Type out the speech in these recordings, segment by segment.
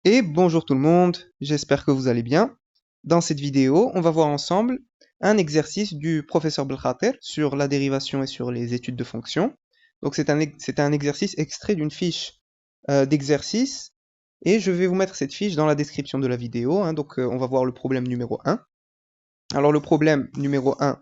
Et bonjour tout le monde, j'espère que vous allez bien. Dans cette vidéo, on va voir ensemble un exercice du professeur Belkhater sur la dérivation et sur les études de fonctions. Donc c'est un exercice extrait d'une fiche d'exercice et je vais vous mettre cette fiche dans la description de la vidéo, hein. Donc on va voir le problème numéro 1. Alors le problème numéro 1,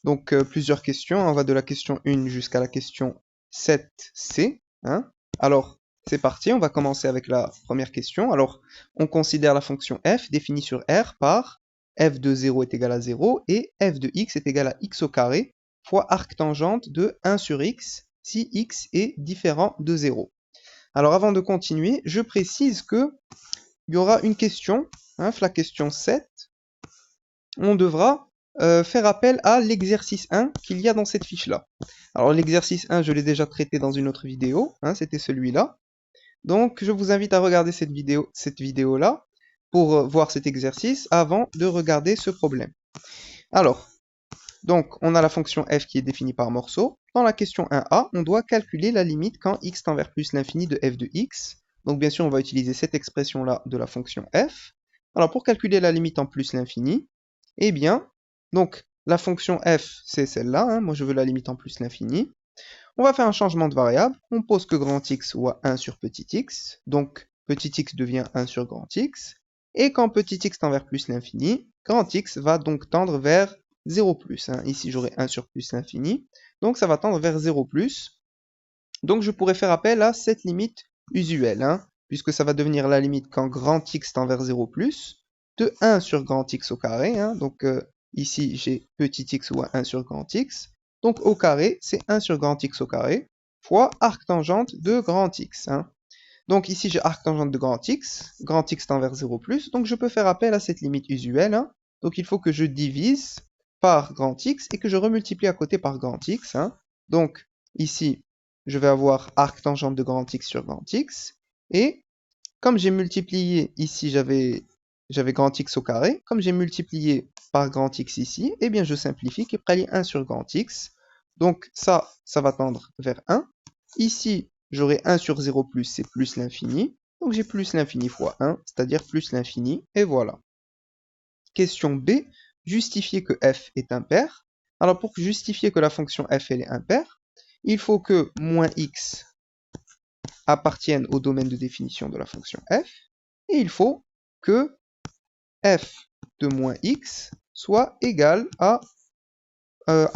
donc plusieurs questions, on va de la question 1 jusqu'à la question 7C, hein. Alors, c'est parti, on va commencer avec la première question. Alors, on considère la fonction f définie sur R par f de 0 est égal à 0 et f de x est égal à x au carré fois arc tangente de 1 sur x si x est différent de 0. Alors, avant de continuer, je précise que il y aura une question, hein, la question 7, on devra faire appel à l'exercice 1 qu'il y a dans cette fiche-là. Alors l'exercice 1, je l'ai déjà traité dans une autre vidéo, hein, c'était celui-là. Donc je vous invite à regarder cette vidéo-là pour voir cet exercice avant de regarder ce problème. Alors, donc on a la fonction f qui est définie par morceau. Dans la question 1a, on doit calculer la limite quand x tend vers plus l'infini de f de x. Donc bien sûr, on va utiliser cette expression-là de la fonction f. Alors pour calculer la limite en plus l'infini, eh bien, donc la fonction f, c'est celle-là, hein. Moi, je veux la limite en plus l'infini. On va faire un changement de variable. On pose que grand X soit 1 sur petit x. Donc, petit x devient 1 sur grand X. Et quand petit x tend vers plus l'infini, grand X va donc tendre vers 0 plus, hein. Ici, j'aurai 1 sur plus l'infini. Donc, ça va tendre vers 0 plus. Donc, je pourrais faire appel à cette limite usuelle, hein, puisque ça va devenir la limite quand grand X tend vers 0 plus de 1 sur grand X au carré, hein. Donc, ici, j'ai petit x ou 1 sur grand X. Donc, au carré, c'est 1 sur grand X au carré fois arc tangente de grand X, hein. Donc, ici, j'ai arc tangente de grand X tend vers 0 plus. Donc, je peux faire appel à cette limite usuelle, hein. Donc, il faut que je divise par grand X et que je remultiplie à côté par grand X, hein. Donc, ici, je vais avoir arc tangente de grand X sur grand X. Et comme j'ai multiplié, ici j'avais grand X au carré, comme j'ai multiplié par grand X ici, eh bien je simplifie, qui est 1 sur grand X. Donc ça va tendre vers 1. Ici, j'aurai 1 sur 0 plus, c'est plus l'infini. Donc j'ai plus l'infini fois 1, c'est-à-dire plus l'infini, et voilà. Question B, justifier que f est impair. Alors pour justifier que la fonction f elle est impaire, il faut que moins x appartiennent au domaine de définition de la fonction f, et il faut que f de moins x soit égal à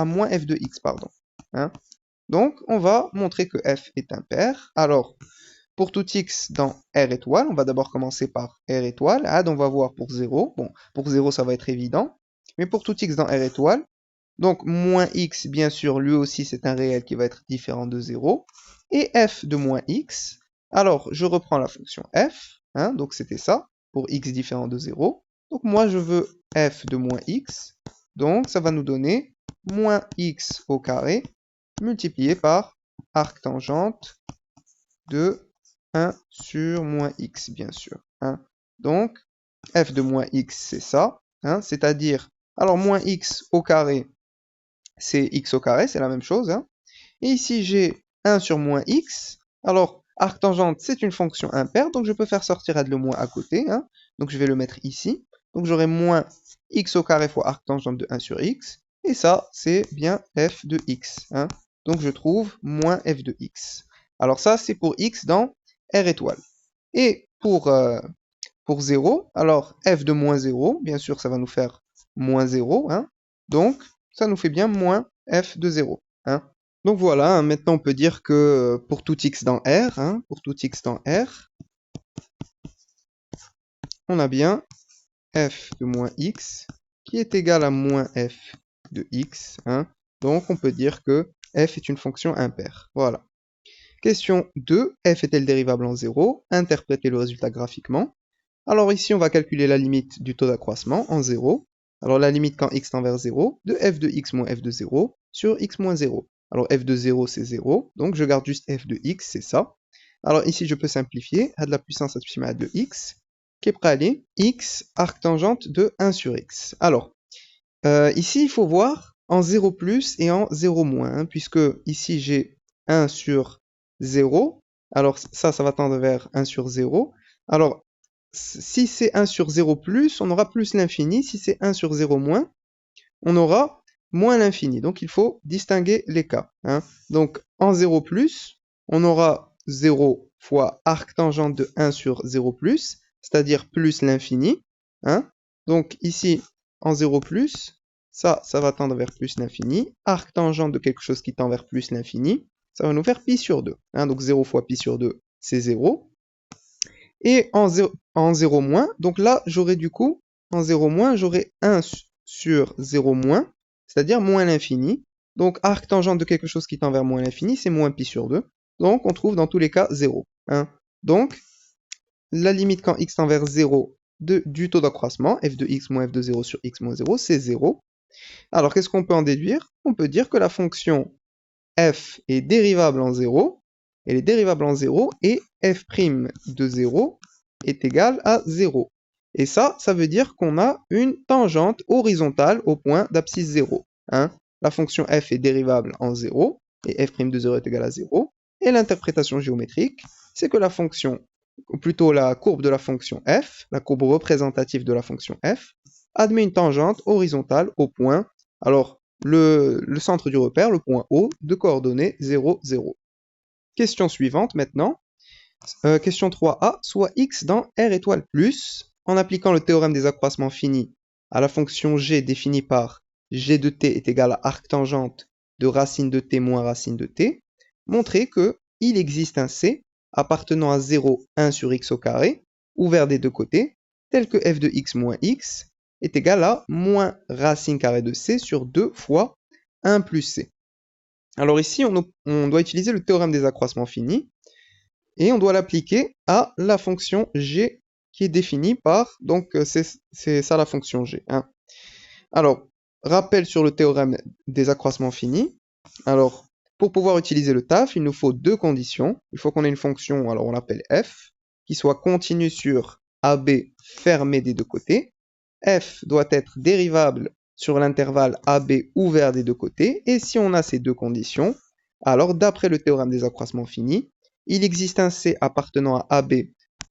moins f de x, pardon, hein. Donc, on va montrer que f est impair. Alors, pour tout x dans R étoile, on va d'abord commencer par R étoile. Ah, on va voir pour 0. Bon, pour 0, ça va être évident. Mais pour tout x dans R étoile, donc moins x, bien sûr, lui aussi, c'est un réel qui va être différent de 0. Et f de moins x, alors je reprends la fonction f, hein, donc c'était ça, pour x différent de 0. Donc moi, je veux f de moins x, donc ça va nous donner moins x au carré, multiplié par arc tangente de 1 sur moins x, bien sûr, hein. Donc, f de moins x, c'est ça, hein, c'est-à-dire, alors moins x au carré, c'est x au carré, c'est la même chose, hein. Et ici, j'ai 1 sur moins x. Alors, arc tangente, c'est une fonction impaire, donc je peux faire sortir le moins à côté, hein. Donc, je vais le mettre ici. Donc, j'aurai moins x au carré fois arc tangente de 1 sur x. Et ça, c'est bien f de x, hein. Donc, je trouve moins f de x. Alors, ça, c'est pour x dans R étoile. Et pour 0, alors f de moins 0, bien sûr, ça va nous faire moins 0, hein. Donc, ça nous fait bien moins f de 0, hein. Donc voilà, hein, maintenant on peut dire que pour tout x dans R, hein, pour tout x dans R, on a bien f de moins x qui est égal à moins f de x, hein. Donc on peut dire que f est une fonction impaire. Voilà. Question 2, f est-elle dérivable en 0? Interprétez le résultat graphiquement. Alors ici, on va calculer la limite du taux d'accroissement en 0. Alors la limite quand x tend vers 0, de f de x moins f de 0 sur x moins 0. Alors f de 0, c'est 0, donc je garde juste f de x, c'est ça. Alors ici, je peux simplifier, à de la puissance à de x, qui est prêt à aller, x arc tangente de 1 sur x. Alors, ici, il faut voir en 0 plus et en 0 moins, hein, puisque ici, j'ai 1 sur 0. Alors ça va tendre vers 1 sur 0. Alors, si c'est 1 sur 0 plus, on aura plus l'infini. Si c'est 1 sur 0 moins, on aura moins l'infini. Donc, il faut distinguer les cas, hein. Donc, en 0 plus, on aura 0 fois arc tangente de 1 sur 0 plus, c'est-à-dire plus l'infini, hein. Donc, ici, en 0 plus, ça va tendre vers plus l'infini. Arc tangente de quelque chose qui tend vers plus l'infini, ça va nous faire pi sur 2, hein. Donc, 0 fois pi sur 2, c'est 0. Et en 0 moins, donc là, j'aurai du coup, en 0 moins, j'aurai 1 sur 0 moins, c'est-à-dire moins l'infini. Donc, arc tangente de quelque chose qui tend vers moins l'infini, c'est moins pi sur 2. Donc, on trouve dans tous les cas 0, hein. Donc, la limite quand x tend vers 0 du taux d'accroissement, f de x moins f de 0 sur x moins 0, c'est 0. Alors, qu'est-ce qu'on peut en déduire? On peut dire que la fonction f est dérivable en 0, elle est dérivable en 0, et f' de 0 est égal à 0. Et ça veut dire qu'on a une tangente horizontale au point d'abscisse 0, hein. La fonction f est dérivable en 0, et f' de 0 est égal à 0. Et l'interprétation géométrique, c'est que la fonction, ou plutôt la courbe de la fonction f, la courbe représentative de la fonction f, admet une tangente horizontale au point, alors le centre du repère, le point O, de coordonnées 0, 0. Question suivante maintenant. Question 3a, soit x dans R étoile plus, en appliquant le théorème des accroissements finis à la fonction g définie par g de t est égal à arc tangente de racine de t moins racine de t, montrer que il existe un c appartenant à 0, 1 sur x au carré, ouvert des deux côtés, tel que f de x moins x est égal à moins racine carrée de c sur 2 fois 1 plus c. Alors ici, on doit utiliser le théorème des accroissements finis, et on doit l'appliquer à la fonction g qui est définie par, donc c'est ça la fonction g, hein. Alors, rappel sur le théorème des accroissements finis. Alors, pour pouvoir utiliser le taf, il nous faut deux conditions. Il faut qu'on ait une fonction, alors on l'appelle f, qui soit continue sur AB fermé des deux côtés. F doit être dérivable sur l'intervalle AB ouvert des deux côtés. Et si on a ces deux conditions, alors d'après le théorème des accroissements finis, il existe un C appartenant à AB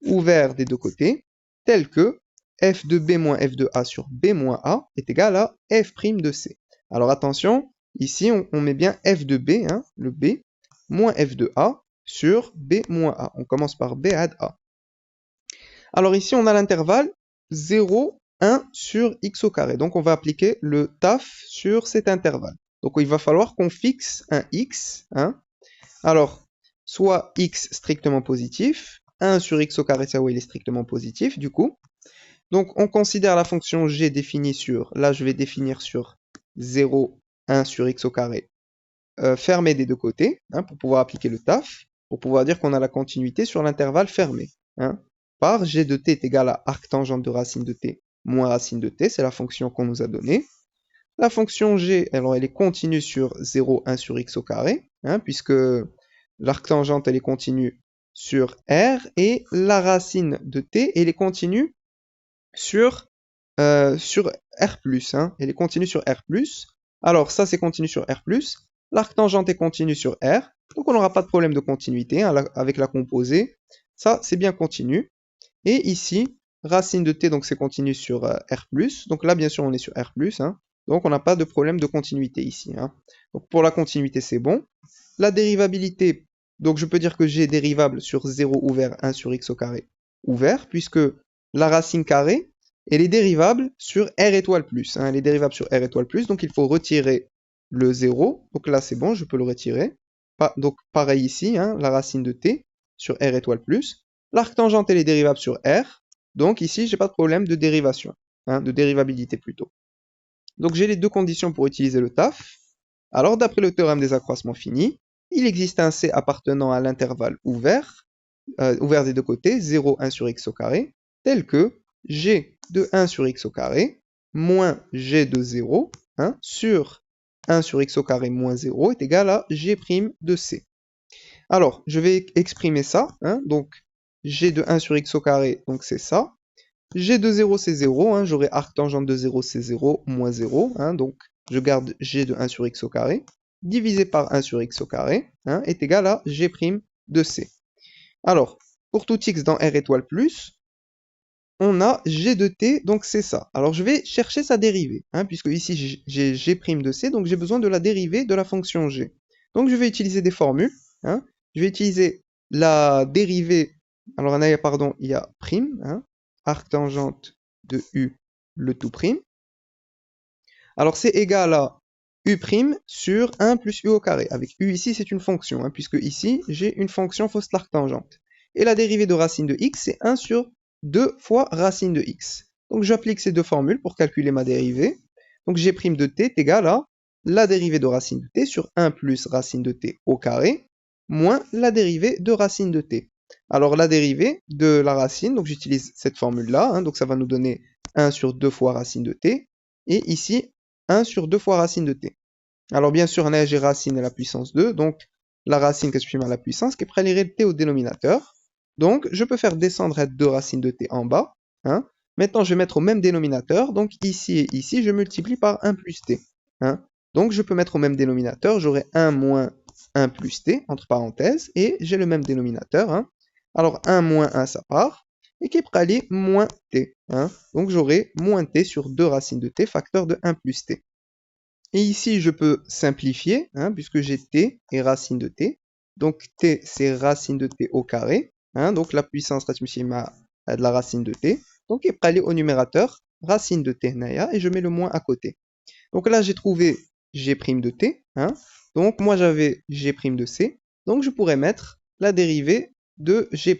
ouvert des deux côtés, tel que f de B moins f de A sur B moins A est égal à f' de C. Alors attention, ici on met bien f de B, hein, le B, moins f de A sur B moins A. On commence par B ad A. Alors ici on a l'intervalle 0, 1 sur x au carré. Donc on va appliquer le taf sur cet intervalle. Donc il va falloir qu'on fixe un x, hein. Alors, soit x strictement positif, 1 sur x au carré, ça oui, il est strictement positif, du coup. Donc, on considère la fonction g définie sur, là je vais définir sur 0, 1 sur x au carré, fermé des deux côtés, hein, pour pouvoir appliquer le taf, pour pouvoir dire qu'on a la continuité sur l'intervalle fermé, hein, par g de t est égal à arc tangente de racine de t moins racine de t, c'est la fonction qu'on nous a donnée. La fonction g, alors elle est continue sur 0, 1 sur x au carré, hein, puisque l'arc tangente elle est continue sur R, et la racine de t elle est continue sur R+, hein, elle est continue sur R+. Alors ça c'est continu sur R+, l'arc tangente est continu sur R, donc on n'aura pas de problème de continuité, hein, avec la composée, ça c'est bien continu. Et ici, racine de t, donc c'est continu sur R+, donc là bien sûr on est sur R+, hein, donc on n'a pas de problème de continuité ici, hein. Donc pour la continuité c'est bon. La dérivabilité, donc je peux dire que g est dérivable sur 0 ouvert 1 sur x au carré ouvert, puisque la racine carrée, elle est dérivable sur R étoile plus, hein, elle est dérivable sur R étoile plus, donc il faut retirer le 0, donc là c'est bon, je peux le retirer. Donc pareil ici, hein, la racine de t sur R étoile plus. L'arc tangente elle est dérivable sur R, donc ici j'ai pas de problème de dérivation, hein, de dérivabilité plutôt. Donc j'ai les deux conditions pour utiliser le taf. Alors d'après le théorème des accroissements finis, il existe un C appartenant à l'intervalle ouvert, ouvert des deux côtés, 0, 1 sur x au carré, tel que g de 1 sur x au carré moins g de 0, hein, sur 1 sur x au carré moins 0 est égal à g' de c. Alors, je vais exprimer ça, hein, donc g de 1 sur x au carré, donc c'est ça. G de 0 c'est 0, hein, j'aurai arc tangente de 0 c'est 0, moins 0, hein, donc je garde g de 1 sur x au carré, divisé par 1 sur x au carré, hein, est égal à g' de c. Alors, pour tout x dans R étoile plus, on a g de t, donc c'est ça. Alors je vais chercher sa dérivée, hein, puisque ici j'ai g' de c, donc j'ai besoin de la dérivée de la fonction g. Donc je vais utiliser des formules, hein. Je vais utiliser la dérivée, alors pardon, il y a prime, hein, arctangente de u, le tout prime. Alors c'est égal à u' sur 1 plus u au carré. Avec u ici, c'est une fonction, hein, puisque ici, j'ai une fonction fausse l'arctangente. Et la dérivée de racine de x, c'est 1 sur 2 fois racine de x. Donc j'applique ces deux formules pour calculer ma dérivée. Donc g' de t est égal à la dérivée de racine de t sur 1 plus racine de t au carré, moins la dérivée de racine de t. Alors la dérivée de la racine, donc j'utilise cette formule-là, hein, donc ça va nous donner 1 sur 2 fois racine de t. Et ici, 1 sur 2 fois racine de t. Alors bien sûr, on a j'ai racine à la puissance 2, donc la racine que je à la puissance, qui est près de t au dénominateur. Donc je peux faire descendre à 2 racines de t en bas. Hein. Maintenant, je vais mettre au même dénominateur, donc ici et ici, je multiplie par 1 plus t. Hein. Donc je peux mettre au même dénominateur, j'aurai 1 moins 1 plus t, entre parenthèses, et j'ai le même dénominateur. Hein. Alors 1 moins 1, ça part, et qui est près à moins t. Hein. Donc j'aurai moins t sur 2 racines de t, facteur de 1 plus t. Et ici, je peux simplifier, hein, puisque j'ai t et racine de t. Donc t, c'est racine de t au carré. Hein, donc la puissance de la racine de t. Donc il est prêt au numérateur, racine de t, et je mets le moins à côté. Donc là, j'ai trouvé g' de t. Hein, donc moi, j'avais g' de c. Donc je pourrais mettre la dérivée de g'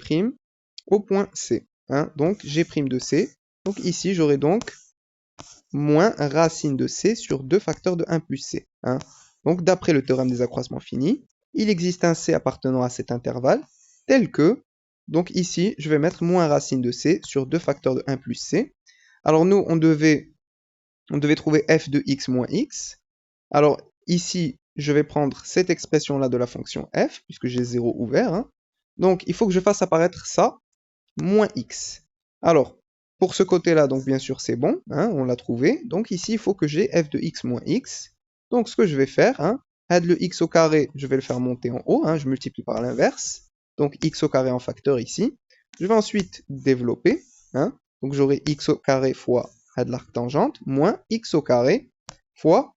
au point c. Hein, donc g' de c. Donc ici, j'aurai donc moins racine de c sur 2 facteurs de 1 plus c. Hein. Donc d'après le théorème des accroissements finis, il existe un c appartenant à cet intervalle, tel que, donc ici, je vais mettre moins racine de c sur 2 facteurs de 1 plus c. Alors nous, on devait trouver f de x moins x. Alors ici, je vais prendre cette expression-là de la fonction f, puisque j'ai 0 ouvert. Hein. Donc il faut que je fasse apparaître ça, moins x. Alors, pour ce côté-là, donc bien sûr, c'est bon, hein, on l'a trouvé. Donc ici, il faut que j'ai f de x moins x. Donc ce que je vais faire, hein, le x au carré, je vais le faire monter en haut, hein, je multiplie par l'inverse. Donc x au carré en facteur ici. Je vais ensuite développer. Hein, donc j'aurai x au carré fois de l'arctangente moins x au carré fois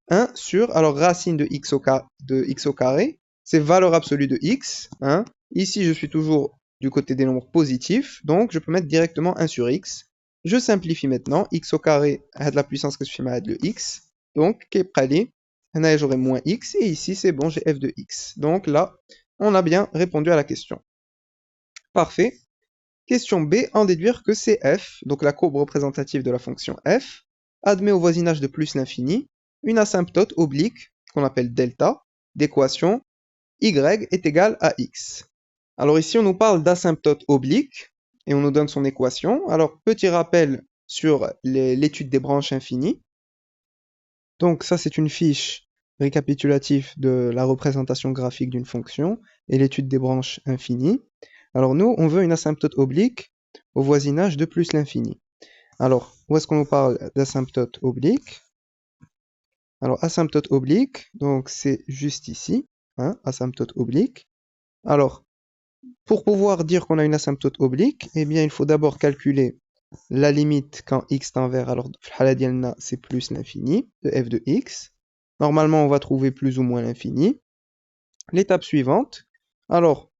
1 sur, alors racine de x au carré, c'est valeur absolue de x. Hein. Ici, je suis toujours du côté des nombres positifs, donc je peux mettre directement 1 sur x. Je simplifie maintenant, x au carré a de la puissance que je fais de le x, donc qui est prêt, j'aurai moins x, et ici c'est bon, j'ai f de x. Donc là, on a bien répondu à la question. Parfait. Question B, en déduire que CF, donc la courbe représentative de la fonction f, admet au voisinage de plus l'infini une asymptote oblique, qu'on appelle delta, d'équation y est égal à x. Alors ici, on nous parle d'asymptote oblique, et on nous donne son équation. Alors, petit rappel sur l'étude des branches infinies. Donc ça, c'est une fiche récapitulative de la représentation graphique d'une fonction, et l'étude des branches infinies. Alors nous, on veut une asymptote oblique au voisinage de plus l'infini. Alors, où est-ce qu'on nous parle d'asymptote oblique? Alors, asymptote oblique, donc c'est juste ici, hein, asymptote oblique. Alors, pour pouvoir dire qu'on a une asymptote oblique, eh bien, il faut d'abord calculer la limite quand x tend vers, alors, c'est plus l'infini de f de x. Normalement, on va trouver plus ou moins l'infini. L'étape suivante, alors,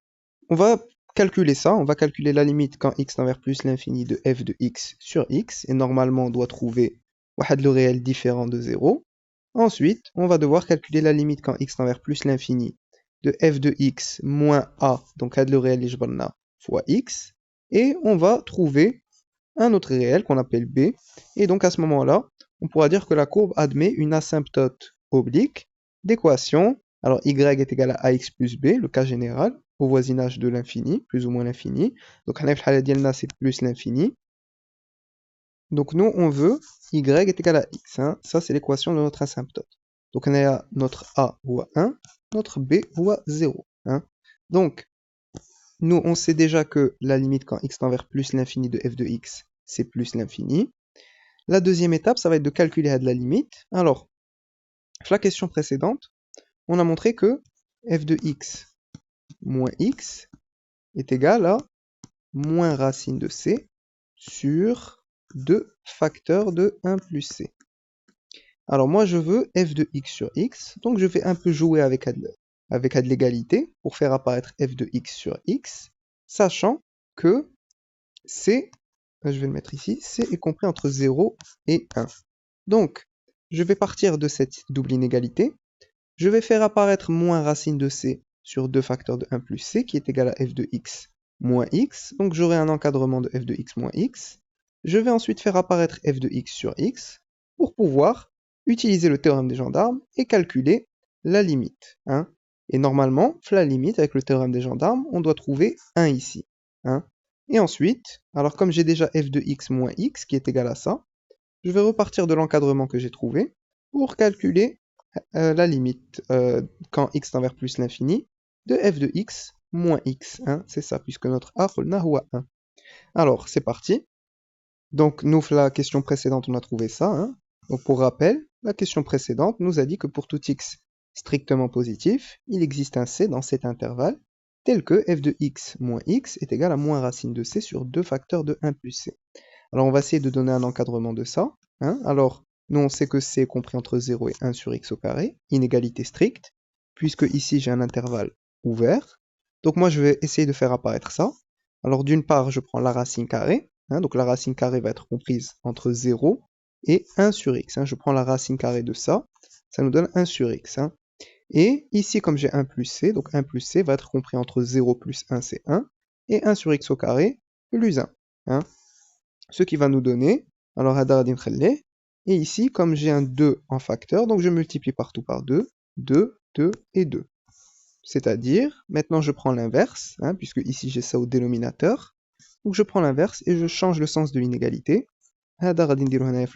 on va calculer ça, on va calculer la limite quand x tend vers plus l'infini de f de x sur x, et normalement, on doit trouver le réel différent de 0. Ensuite, on va devoir calculer la limite quand x tend vers plus l'infini de f de x moins a, donc le réel fois x, et on va trouver un autre réel qu'on appelle b, et donc à ce moment-là, on pourra dire que la courbe admet une asymptote oblique d'équation, alors y est égal à ax plus b, le cas général, au voisinage de l'infini, plus ou moins l'infini, donc c'est plus l'infini, donc nous, on veut y est égal à x. Hein. Ça, c'est l'équation de notre asymptote. Donc on a notre a vaut 1, notre b vaut 0. Hein. Donc, nous, on sait déjà que la limite quand x tend vers plus l'infini de f de x, c'est plus l'infini. La deuxième étape, ça va être de calculer de la limite. Alors, la question précédente, on a montré que f de x moins x est égal à moins racine de c sur 2 facteurs de 1 plus c. Alors moi je veux f de x sur x, donc je vais un peu jouer avec de l'égalité pour faire apparaître f de x sur x, sachant que c, je vais le mettre ici, c est compris entre 0 et 1. Donc je vais partir de cette double inégalité, je vais faire apparaître moins racine de c sur 2 facteurs de 1 plus c qui est égal à f de x moins x, donc j'aurai un encadrement de f de x moins x. Je vais ensuite faire apparaître f de x sur x pour pouvoir utiliser le théorème des gendarmes et calculer la limite. Hein. Et normalement, la limite avec le théorème des gendarmes, on doit trouver 1 ici. Hein. Et ensuite, alors comme j'ai déjà f de x moins x qui est égal à ça, je vais repartir de l'encadrement que j'ai trouvé pour calculer la limite quand x tend vers plus l'infini de f de x moins x. Hein. C'est ça, puisque notre a قلنا هو 1. Alors, c'est parti. Donc, nous, la question précédente, on a trouvé ça. Hein. Donc, pour rappel, la question précédente nous a dit que pour tout x strictement positif, il existe un c dans cet intervalle, tel que f de x moins x est égal à moins racine de c sur 2 facteurs de 1 plus c. Alors, on va essayer de donner un encadrement de ça. Hein. Alors, nous, on sait que c est compris entre 0 et 1 sur x au carré, inégalité stricte, puisque ici, j'ai un intervalle ouvert. Donc, moi, je vais essayer de faire apparaître ça. Alors, d'une part, je prends la racine carrée. Hein, donc, la racine carrée va être comprise entre 0 et 1 sur x. Hein. Je prends la racine carrée de ça. Ça nous donne 1 sur x. Hein. Et ici, comme j'ai 1 plus c, donc 1 plus c va être compris entre 0 plus 1, c'est 1, et 1 sur x au carré plus 1. Hein. Ce qui va nous donner, alors et ici, comme j'ai un 2 en facteur, donc je multiplie partout par 2, 2, 2 et 2. C'est-à-dire, maintenant je prends l'inverse, hein, puisque ici j'ai ça au dénominateur, donc je prends l'inverse et je change le sens de l'inégalité. Le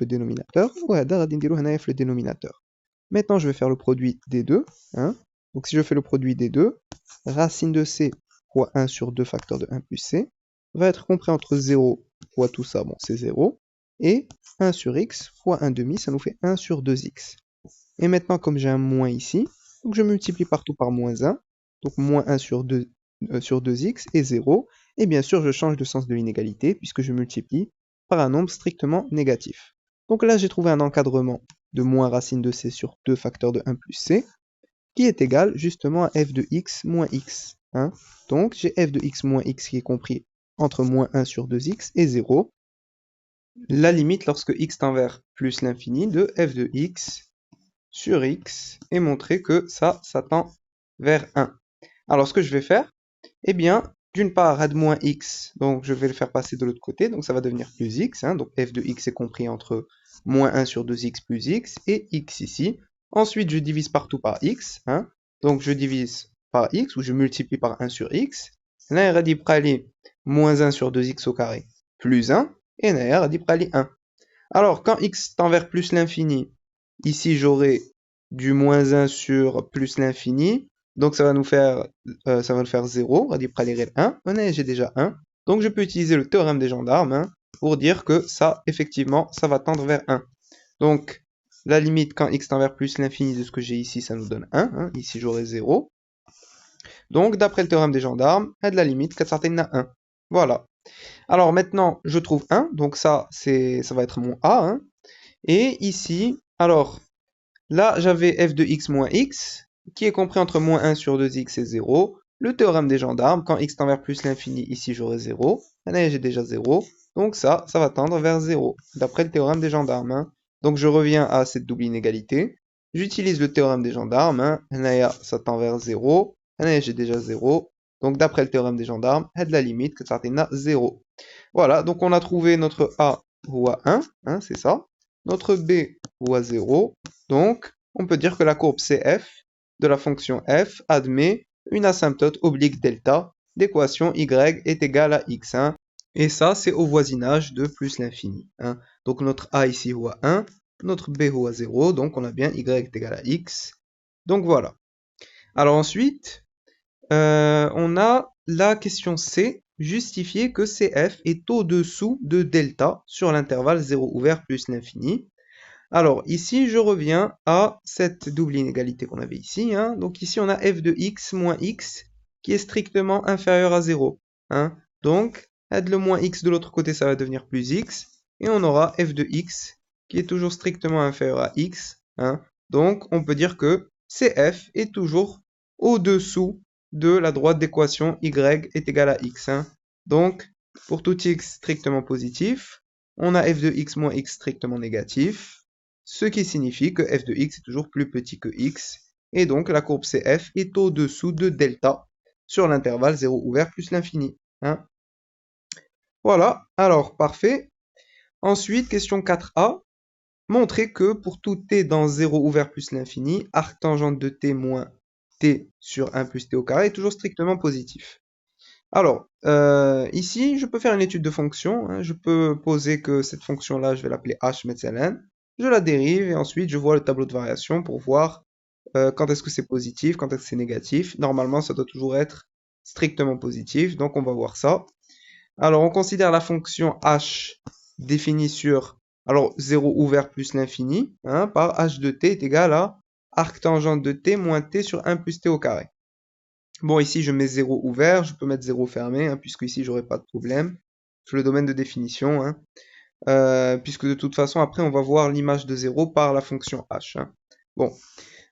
dénominateur, ou le dénominateur. Maintenant je vais faire le produit des deux. Hein. Donc si je fais le produit des deux, racine de c fois 1 sur 2 facteurs de 1 plus c va être compris entre 0 fois tout ça, bon c'est 0, et 1 sur x fois 1 demi, ça nous fait 1 sur 2x. Et maintenant comme j'ai un moins ici, donc je multiplie partout par moins 1, donc moins 1 sur 2x et 0, et bien sûr je change de sens de l'inégalité puisque je multiplie par un nombre strictement négatif. Donc là j'ai trouvé un encadrement de moins racine de c sur 2 facteurs de 1 plus c, qui est égal justement à f de x moins x. Hein. Donc j'ai f de x moins x qui est compris entre moins 1 sur 2x et 0. La limite lorsque x tend vers plus l'infini de f de x sur x est montré que ça tend vers 1. Alors ce que je vais faire, eh bien, d'une part, ad moins x, donc je vais le faire passer de l'autre côté, donc ça va devenir plus x, hein, donc f de x est compris entre moins 1 sur 2x plus x et x ici. Ensuite, je divise partout par x, hein, donc je divise par x, ou je multiplie par 1 sur x. Là, il y a moins 1 sur 2x au carré plus 1, et là, il y a 1. Alors, quand x tend vers plus l'infini, ici j'aurai du moins 1 sur plus l'infini, donc ça va nous faire 0, on va dire 1, j'ai déjà 1, donc je peux utiliser le théorème des gendarmes hein, pour dire que ça, effectivement, ça va tendre vers 1. Donc, la limite quand x tend vers plus l'infini de ce que j'ai ici, ça nous donne 1, hein, ici j'aurai 0. Donc, d'après le théorème des gendarmes, à de la limite, 4 a 1. Voilà. Alors maintenant, je trouve 1, donc ça va être mon a. Hein. Et ici, alors, là, j'avais f de x moins x, qui est compris entre moins 1 sur 2x et 0. Le théorème des gendarmes, quand x tend vers plus l'infini, ici j'aurai 0. Là, j'ai déjà 0. Donc ça va tendre vers 0, d'après le théorème des gendarmes. Hein. Donc je reviens à cette double inégalité. J'utilise le théorème des gendarmes. Hein. Là, ça tend vers 0. Là, j'ai déjà 0. Donc d'après le théorème des gendarmes, de la limite que ça atteint 0. Voilà, donc on a trouvé notre a ou à 1, hein, c'est ça. Notre b ou à 0. Donc, on peut dire que la courbe CF de la fonction f admet une asymptote oblique delta d'équation y est égale à x. Hein. Et ça, c'est au voisinage de plus l'infini. Hein. Donc notre a ici ou à 1, notre b ou à 0, donc on a bien y est égal à x. Donc voilà. Alors ensuite, on a la question C, justifier que CF est au-dessous de delta sur l'intervalle 0 ouvert plus l'infini. Alors ici, je reviens à cette double inégalité qu'on avait ici. Hein. Donc ici, on a f de x moins x qui est strictement inférieur à 0. Hein. Donc, Add le moins x de l'autre côté, ça va devenir plus x. Et on aura f de x qui est toujours strictement inférieur à x. Hein. Donc, on peut dire que CF est toujours au-dessous de la droite d'équation y est égal à x. Hein. Donc, pour tout x strictement positif, on a f de x moins x strictement négatif, ce qui signifie que f de x est toujours plus petit que x. Et donc, la courbe CF est au-dessous de delta sur l'intervalle 0 ouvert plus l'infini. Hein. Voilà, alors parfait. Ensuite, question 4a. Montrer que pour tout t dans 0 ouvert plus l'infini, arctangente de t moins t sur 1 plus t au carré est toujours strictement positif. Alors, ici, je peux faire une étude de fonction. Hein. Je peux poser que cette fonction-là, je vais l'appeler h metzelen. Je la dérive et ensuite, je vois le tableau de variation pour voir quand est-ce que c'est positif, quand est-ce que c'est négatif. Normalement, ça doit toujours être strictement positif. Donc, on va voir ça. Alors, on considère la fonction h définie sur 0 ouvert plus l'infini, hein, par h de t est égal à arctangente de t moins t sur 1 plus t au carré. Bon, ici, je mets 0 ouvert, je peux mettre 0 fermé, hein, puisque ici, j'aurai pas de problème. C'est le domaine de définition, hein, puisque de toute façon, après, on va voir l'image de 0 par la fonction h. Hein. Bon,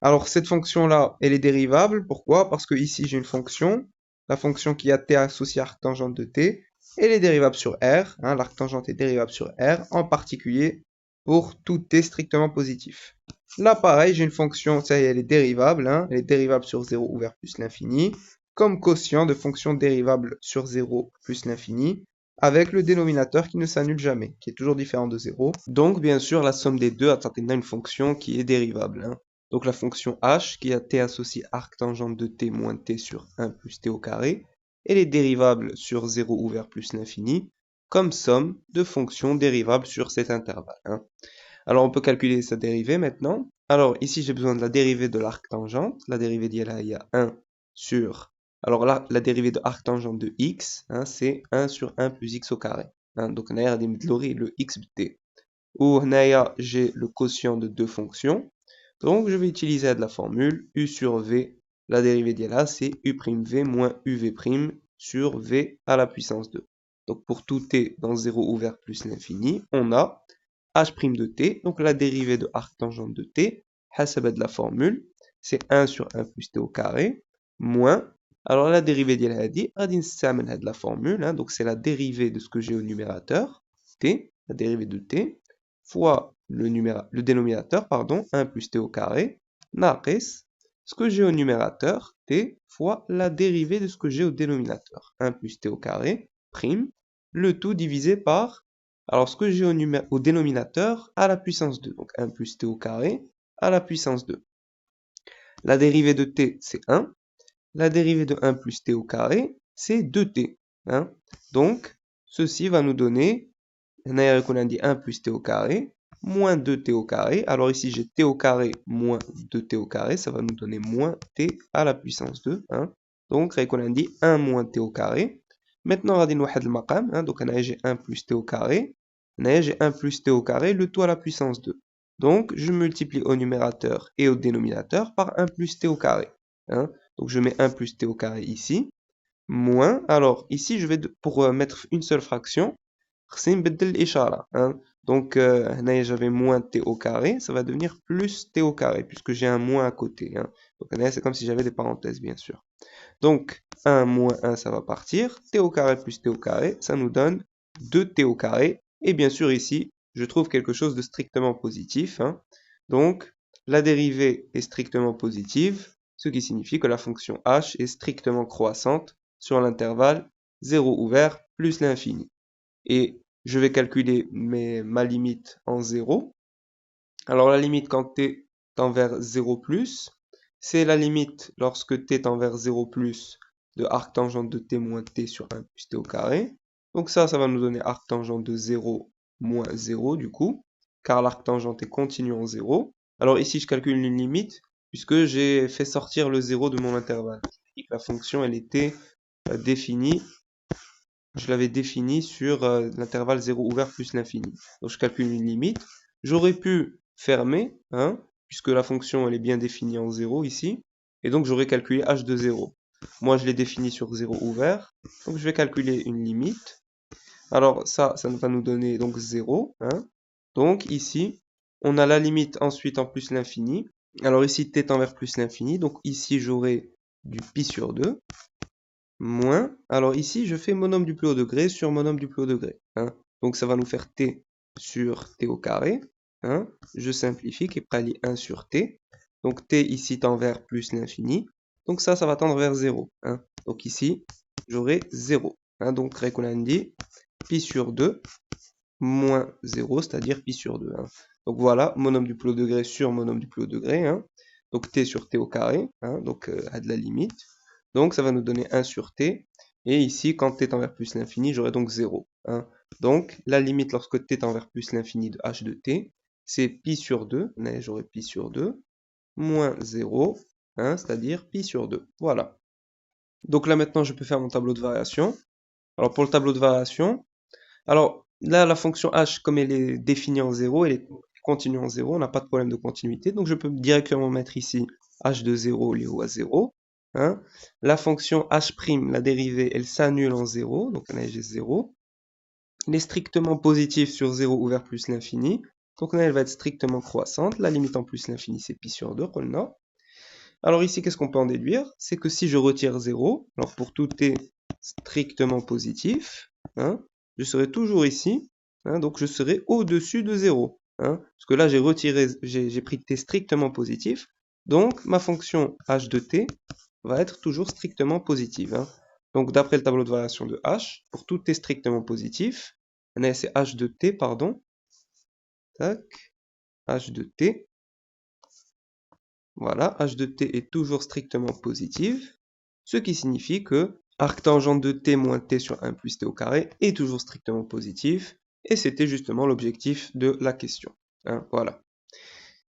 alors cette fonction-là, elle est dérivable. Pourquoi? Parce que ici, j'ai une fonction, la fonction qui a t associée à arctangente de t, elle est dérivable sur R, hein, l'arctangente est dérivable sur R, en particulier pour tout t strictement positif. Là, pareil, j'ai une fonction, ça y est, elle est dérivable, hein, elle est dérivable sur 0 ouvert plus l'infini, comme quotient de fonction dérivable sur 0 plus l'infini, avec le dénominateur qui ne s'annule jamais, qui est toujours différent de 0. Donc, bien sûr, la somme des deux atteint une fonction qui est dérivable. Hein. Donc, la fonction h, qui a t associé arctangente de t moins t sur 1 plus t au carré, elle est dérivable sur 0 ouvert plus l'infini, comme somme de fonctions dérivables sur cet intervalle. Hein. Alors, on peut calculer sa dérivée maintenant. Alors, ici, j'ai besoin de la dérivée de l'arctangente. La dérivée d'IA, il y a 1 sur... Alors là, la dérivée de arctangente de x, hein, c'est 1 sur 1 plus x au carré. Hein. Donc, on a le x de t. Ou j'ai le quotient de deux fonctions. Donc, je vais utiliser de la formule u sur v. La dérivée d'IA, c'est u'v moins uv' sur v à la puissance 2. Donc, pour tout t dans 0 ouvert plus l'infini, on a h' de t, donc la dérivée de arctangente de t, de la formule, c'est 1 sur 1 plus t au carré, moins, alors la dérivée d'il a dit, de la formule, hein, donc c'est la dérivée de ce que j'ai au numérateur, t, la dérivée de t, fois le dénominateur, pardon, 1 plus t au carré, naqis, ce que j'ai au numérateur, t, fois la dérivée de ce que j'ai au dénominateur, 1 plus t au carré, prime, le tout divisé par alors, ce que j'ai au dénominateur, à la puissance 2. Donc, 1 plus t au carré, à la puissance 2. La dérivée de t, c'est 1. La dérivée de 1 plus t au carré, c'est 2t. Hein. Donc, ceci va nous donner, on a dit 1 plus t au carré, moins 2t au carré. Alors ici, j'ai t au carré moins 2t au carré. Ça va nous donner moins t à la puissance 2. Hein. Donc, on a dit 1 moins t au carré. Maintenant, on va dire le maqam, hein, donc j'ai 1 plus t au carré, j'ai 1 plus t au carré, le tout à la puissance 2. Donc, je multiplie au numérateur et au dénominateur par 1 plus t au carré. Hein. Donc, je mets 1 plus t au carré ici, moins, alors ici, je vais, pour mettre une seule fraction, hein. Donc, j'avais moins t au carré, ça va devenir plus t au carré, puisque j'ai un moins à côté. Hein. Donc, c'est comme si j'avais des parenthèses, bien sûr. Donc, 1 moins 1, ça va partir. T au carré plus t au carré, ça nous donne 2t au carré. Et bien sûr, ici, je trouve quelque chose de strictement positif. Hein. Donc, la dérivée est strictement positive, ce qui signifie que la fonction h est strictement croissante sur l'intervalle 0 ouvert plus l'infini. Et je vais calculer ma limite en 0. Alors, la limite quand t tend vers 0 plus, c'est la limite lorsque t tend vers 0 plus de arctangente de t moins t sur 1 plus t au carré. Donc ça va nous donner arctangente de 0 moins 0 du coup, car l'arctangente est continue en 0. Alors ici, je calcule une limite, puisque j'ai fait sortir le 0 de mon intervalle. La fonction, elle était définie, je l'avais définie sur l'intervalle 0 ouvert plus l'infini. Donc je calcule une limite. J'aurais pu fermer, hein, puisque la fonction elle est bien définie en 0 ici, et donc j'aurais calculé h de 0. Moi je l'ai défini sur 0 ouvert, donc je vais calculer une limite, Alors ça va nous donner donc 0. Hein. Donc ici, on a la limite ensuite en plus l'infini. Alors ici, t tend vers plus l'infini. Donc ici, j'aurai du pi sur 2 moins. Alors ici, je fais mon nombre du plus haut degré sur mon nombre du plus haut degré. Hein. Donc ça va nous faire t sur t au carré. Hein. Je simplifie, qui est près 1 sur t. Donc t ici tend vers plus l'infini. Donc ça va tendre vers 0. Hein. Donc ici, j'aurai 0. Hein. Donc dit pi sur 2 moins 0, c'est-à-dire pi sur 2. Hein. Donc voilà, mon nombre du plus haut degré sur mon nombre du plus haut degré. Hein. Donc t sur t au carré, hein, donc à de la limite. Donc ça va nous donner 1 sur t. Et ici, quand t tend vers plus l'infini, j'aurai donc 0. Hein. Donc la limite lorsque t tend vers plus l'infini de h de t, c'est pi sur 2, j'aurai pi sur 2, moins 0, hein, c'est-à-dire pi sur 2. Voilà. Donc là maintenant, je peux faire mon tableau de variation. Alors pour le tableau de variation, alors là, la fonction h, comme elle est définie en 0, elle est continue en 0, on n'a pas de problème de continuité, donc je peux directement mettre ici h de 0 lié à 0. Hein. La fonction h', la dérivée, elle s'annule en 0, donc on a j'ai 0. Elle est strictement positive sur 0 ou vers plus l'infini, donc là, elle va être strictement croissante. La limite en plus l'infini, c'est pi sur 2, alors ici, qu'est-ce qu'on peut en déduire? C'est que si je retire 0, alors pour tout t strictement positif, hein, je serai toujours ici, hein, donc je serai au-dessus de 0. Hein, parce que là, j'ai pris t strictement positif, donc ma fonction h de t va être toujours strictement positive. Hein. Donc d'après le tableau de variation de h, pour tout t strictement positif, c'est h de t, pardon, tac, h de t, voilà, h de t est toujours strictement positive, ce qui signifie que arctangente de t moins t sur 1 plus t au carré est toujours strictement positif, et c'était justement l'objectif de la question. Hein, voilà.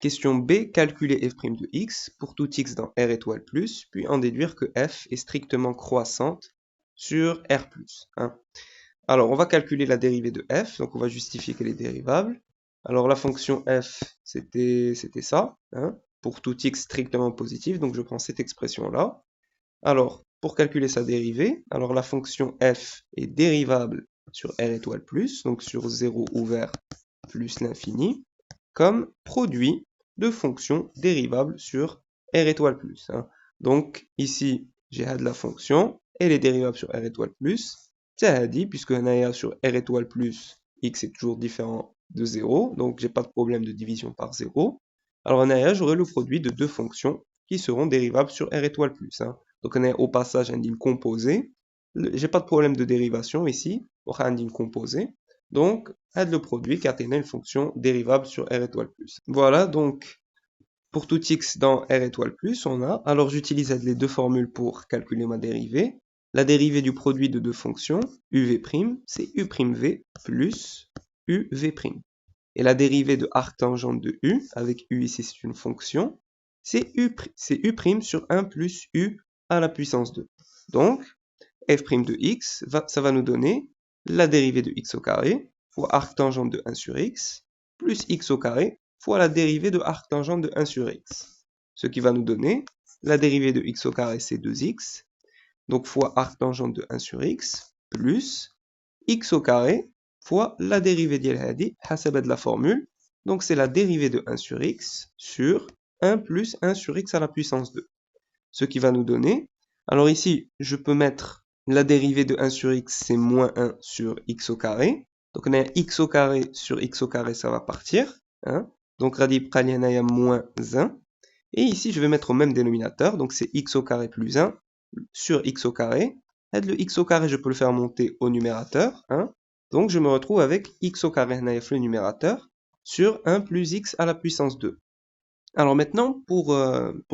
Question B, calculer f' de x pour tout x dans R étoile plus, puis en déduire que f est strictement croissante sur R+. Hein. Alors, on va calculer la dérivée de f, donc on va justifier qu'elle est dérivable. Alors, la fonction f, c'était ça, hein, pour tout x strictement positif, donc je prends cette expression-là. Alors, pour calculer sa dérivée, alors la fonction f est dérivable sur R étoile plus, donc sur 0 ouvert plus l'infini, comme produit de fonctions dérivables sur R étoile plus. Hein. Donc, ici, j'ai de la fonction, elle est dérivable sur R étoile plus, c'est dit, puisque on sur R étoile plus, x est toujours différent de 0, donc j'ai pas de problème de division par 0. Alors en arrière, j'aurai le produit de deux fonctions qui seront dérivables sur R étoile plus. Hein. Donc on est au passage un ligne composée. J'ai pas de problème de dérivation ici, on a un ligne composée. Donc, aide le produit car tu as une fonction dérivable sur R étoile plus. Voilà, donc pour tout x dans R étoile plus, on a. Alors j'utilise les deux formules pour calculer ma dérivée. La dérivée du produit de deux fonctions, uv', c'est u'v plus uv'. Et la dérivée de arctangente de u, avec u ici c'est une fonction, c'est u' sur 1 plus u à la puissance 2. Donc, f' de x, ça va nous donner la dérivée de x au carré fois arctangente de 1 sur x, plus x au carré fois la dérivée de arctangente de 1 sur x. Ce qui va nous donner la dérivée de x au carré, c'est 2x, donc fois arctangente de 1 sur x, plus x au carré fois la dérivée de la formule, donc c'est la dérivée de 1 sur x sur 1 plus 1 sur x à la puissance 2. Ce qui va nous donner, alors ici, je peux mettre la dérivée de 1 sur x, c'est moins 1 sur x au carré. Donc on a x au carré sur x au carré, ça va partir. Hein. Donc radix pralianaya moins 1. Et ici, je vais mettre au même dénominateur, donc c'est x au carré plus 1 sur x au carré. Et le x au carré, je peux le faire monter au numérateur. Hein. Donc je me retrouve avec x au carré, le numérateur, sur 1 plus x à la puissance 2. Alors maintenant, pour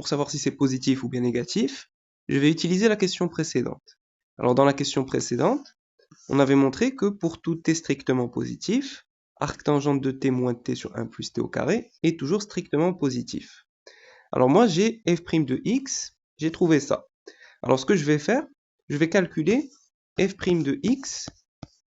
savoir si c'est positif ou bien négatif, je vais utiliser la question précédente. Alors dans la question précédente, on avait montré que pour tout t strictement positif, arctangente de t moins t sur 1 plus t au carré est toujours strictement positif. Alors moi j'ai f' de x, j'ai trouvé ça. Alors ce que je vais faire, je vais calculer f' de x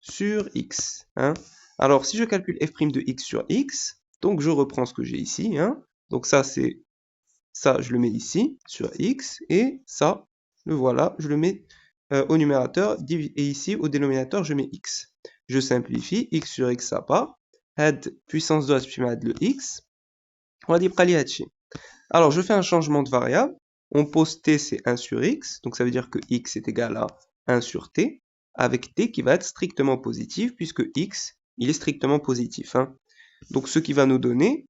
sur x. Hein. Alors si je calcule f' de x sur x, donc je reprends ce que j'ai ici. Hein. Donc ça, je le mets ici, sur x, et ça, le voilà, je le mets au numérateur, et ici, au dénominateur, je mets x. je simplifie, x sur x ça part, had puissance 2 puis le x, on va dire alors je fais un changement de variable, on pose t c'est 1 sur x, donc ça veut dire que x est égal à 1 sur t, avec t qui va être strictement positif, puisque x, il est strictement positif. Hein. Donc ce qui va nous donner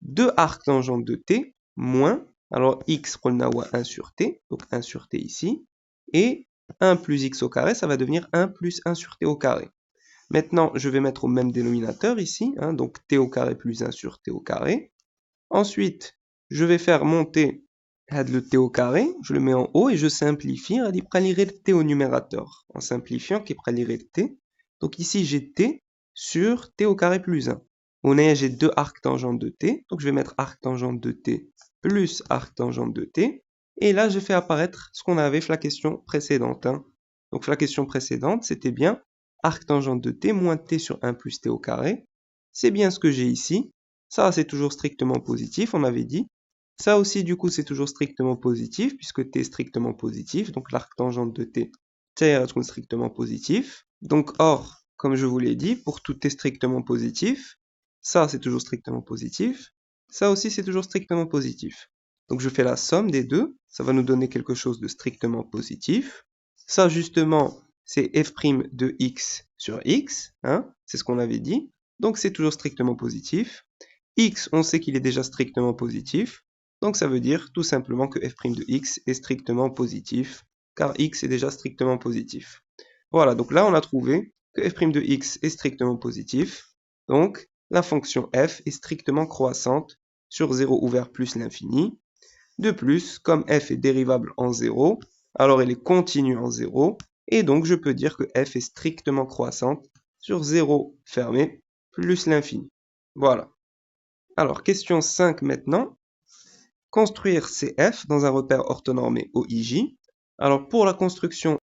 2 arctangentes de t moins, alors x on a 1 sur t, donc 1 sur t ici, et 1 plus x au carré, ça va devenir 1 plus 1 sur t au carré. Maintenant, je vais mettre au même dénominateur ici, hein, donc t au carré plus 1 sur t au carré. Ensuite, je vais faire monter le t au carré, je le mets en haut et je simplifie, je vais t au numérateur. En simplifiant, je vais t. Donc ici, j'ai t sur t au carré plus 1. On a, j'ai 2 arctangentes de t, donc je vais mettre arctangente de t plus arctangente de t. Et là, je fais apparaître ce qu'on avait fait la question précédente. Hein. Donc la question précédente, c'était bien arctangente de t moins t sur 1 plus t au carré. C'est bien ce que j'ai ici. Ça, c'est toujours strictement positif, on avait dit. Ça aussi, du coup, c'est toujours strictement positif, puisque t est strictement positif. Donc l'arctangente de t, est strictement positif. Donc, or, comme je vous l'ai dit, pour tout t strictement positif, ça, c'est toujours strictement positif. Ça aussi, c'est toujours strictement positif. Donc, je fais la somme des deux. Ça va nous donner quelque chose de strictement positif. Ça, justement, c'est f' de x sur x. Hein, c'est ce qu'on avait dit. Donc, c'est toujours strictement positif. X, on sait qu'il est déjà strictement positif. Donc, ça veut dire tout simplement que f' de x est strictement positif, car x est déjà strictement positif. Voilà, donc là, on a trouvé que f' de x est strictement positif. Donc, la fonction f est strictement croissante sur 0 ouvert plus l'infini. De plus, comme f est dérivable en 0, alors elle est continue en 0. Et donc, je peux dire que f est strictement croissante sur 0 fermé plus l'infini. Voilà. Alors, question 5 maintenant. Construire CF dans un repère orthonormé OIJ. Alors, pour la construction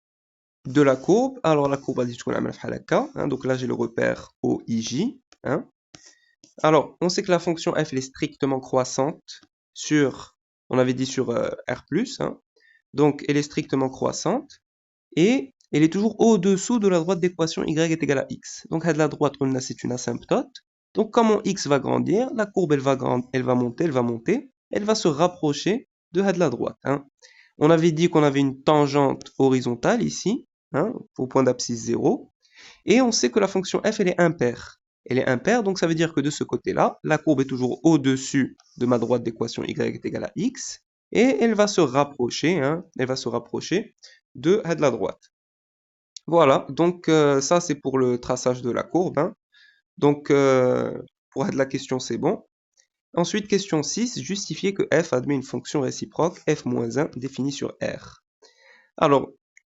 de la courbe, alors la courbe, hein, donc là j'ai le repère OIJ. Hein. Alors, on sait que la fonction f elle est strictement croissante sur, on avait dit sur R+, hein. Donc elle est strictement croissante et elle est toujours au-dessous de la droite d'équation y est égal à x. Donc la droite, c'est une asymptote. Donc comme mon x va grandir, la courbe elle va monter, elle va se rapprocher de la droite. Hein. On avait dit qu'on avait une tangente horizontale ici, hein, au point d'abscisse 0. Et on sait que la fonction f, elle est impaire. Elle est impaire, donc ça veut dire que de ce côté-là, la courbe est toujours au-dessus de ma droite d'équation y est égal à x. Et elle va se rapprocher, hein, elle va se rapprocher de la droite. Voilà, donc ça c'est pour le traçage de la courbe. Hein. Donc pour la question c'est bon. Ensuite, question 6, justifier que f admet une fonction réciproque f-1 définie sur R. Alors,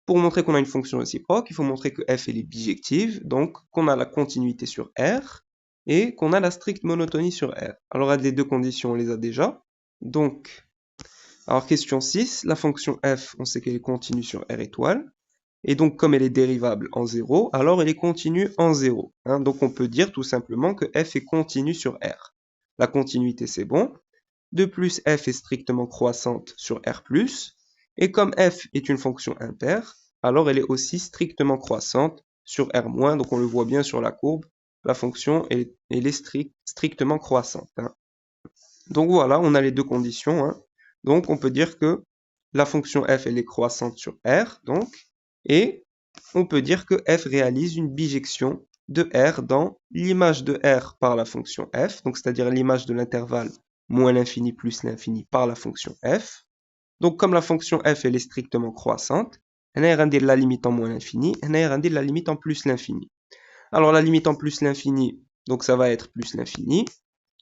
pour montrer qu'on a une fonction réciproque, il faut montrer que f elle est bijective, donc qu'on a la continuité sur R et qu'on a la stricte monotonie sur R. Alors, les deux conditions, on les a déjà. Donc, alors question 6, la fonction f, on sait qu'elle est continue sur R étoile. Et donc, comme elle est dérivable en 0, alors elle est continue en 0. Hein. Donc, on peut dire tout simplement que f est continue sur R. La continuité, c'est bon. De plus, f est strictement croissante sur R+. Et comme f est une fonction impaire, alors elle est aussi strictement croissante sur R-. Donc, on le voit bien sur la courbe. La fonction, elle est strictement croissante. Hein. Donc, voilà, on a les deux conditions. Hein. Donc, on peut dire que la fonction f, elle est croissante sur R. Donc, et on peut dire que f réalise une bijection de R dans l'image de R par la fonction f, donc c'est-à-dire l'image de l'intervalle moins l'infini plus l'infini par la fonction f. Donc comme la fonction f elle est strictement croissante, on a la limite en moins l'infini, on a la limite en plus l'infini. Alors la limite en plus l'infini, donc ça va être plus l'infini,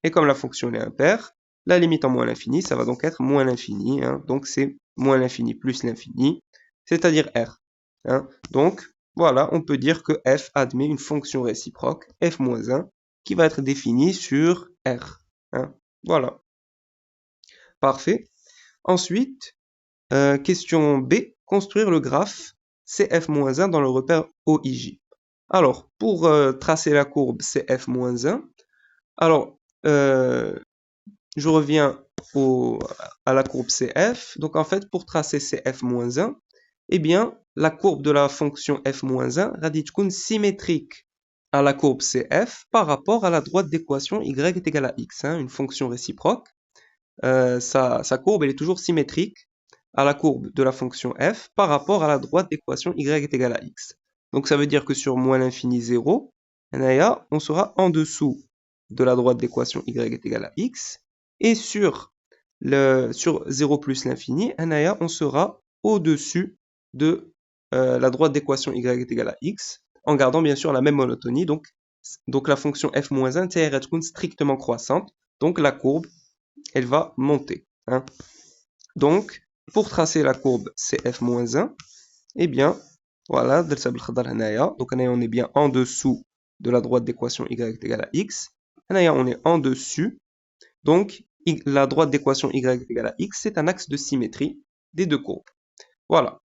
et comme la fonction est impaire, la limite en moins l'infini, ça va donc être moins l'infini, hein, donc c'est moins l'infini plus l'infini, c'est-à-dire R. Hein. Donc, voilà, on peut dire que f admet une fonction réciproque, f-1, qui va être définie sur R. Hein. Voilà. Parfait. Ensuite, question B, construire le graphe CF-1 dans le repère OIJ. Alors, pour tracer la courbe CF-1, alors, je reviens à la courbe CF. Donc, en fait, pour tracer CF-1, eh bien, la courbe de la fonction f-1 va être symétrique à la courbe CF par rapport à la droite d'équation y est égale à x, hein, une fonction réciproque. Sa courbe elle est toujours symétrique à la courbe de la fonction f par rapport à la droite d'équation y est égale à x. Donc ça veut dire que sur moins l'infini 0, on sera en dessous de la droite d'équation y est égale à x, et sur 0 plus l'infini, on sera au-dessus de la droite d'équation y est égale à x, en gardant bien sûr la même monotonie. Donc la fonction f-1 est strictement croissante, donc la courbe elle va monter, hein. Donc, pour tracer la courbe CF-1, eh bien, voilà, donc on est bien en dessous de la droite d'équation y est égale à x. On est en dessus. Donc, la droite d'équation y est égale à x, c'est un axe de symétrie des deux courbes. Voilà.